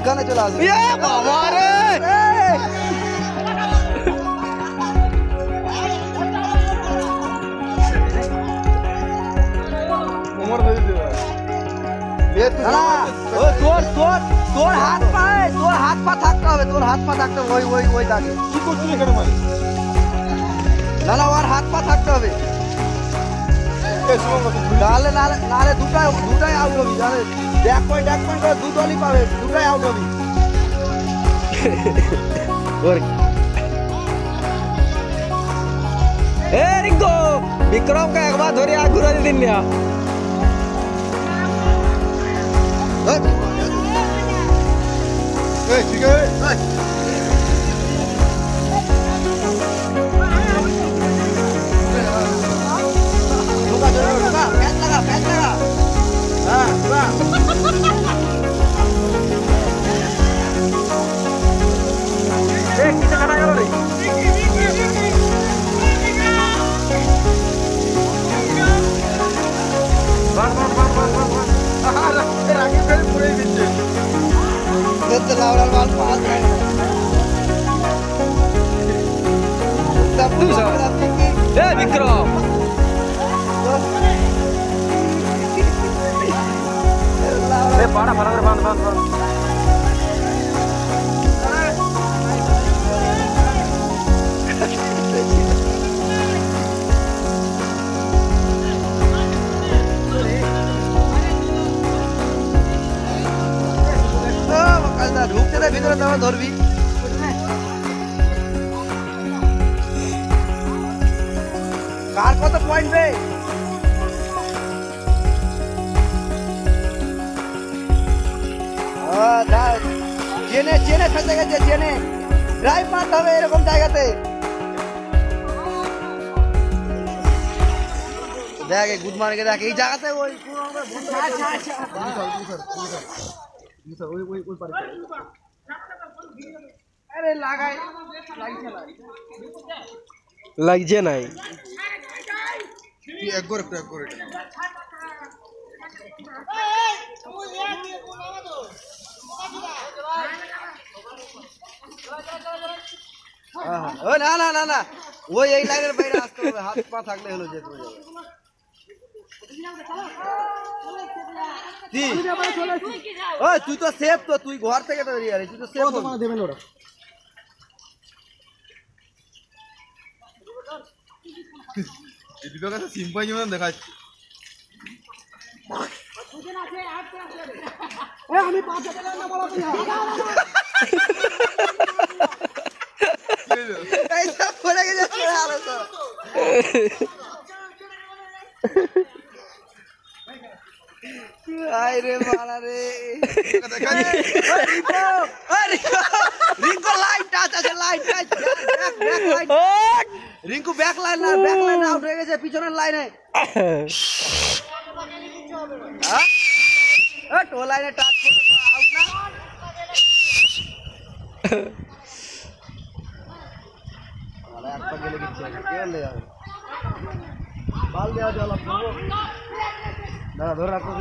এখানে চলে আসবে বাবা রে তোর হাত পা থাকতে হবে ওই দাগে কি করছিস এখানে মানে না ওর হাত পা থাকতে হবে নাহলে দুটাই আউট হবি ব্যাক পয়েন্ট করে দুটোই পাবে দুটাই আউট হবি বিক্রম কে একবার ধরে ঘুরে দিন না ঠিক আছে lawan mal pas Vikram para band ঢুকতে না ভিতরে তোমার ধরবি কার কত পয়েন্ট বে চেনে ফেসে গেছে চেনে ড্রাইভ মারতে হবে এরকম জায়গাতে দেখ গুড মর্নিং দেখ এই জায়গাতে ওই अरे लगाई লাগছে নাই এক করে ও না না না না ওই এই লাইনের বাইরে আসতে হবে হাত পা থাকলে হলো যে করে যাবে তুই তো সেফ তো তুই ঘর থেকে তো বেরিয়ে তুই তো সেফ দেবেন ওরা দীপিকা কাছে সিম্পাই যেমন দেখাচ্ছি আমি পাঁচ না বলা এই সব পড়ে গেছে আলো তো আই রে মারা রে রিঙ্কু লাইট টাচ আছে light touch back Rinku back line out হয়ে গেছে পিছনের লাইনে হ্যাঁ টো লাইনে টাচ করতে আউট না আরে একটা গেলে কি কে ले যাবে বাল দেওয়া জল আপনাকে দাদা ধরে রাখো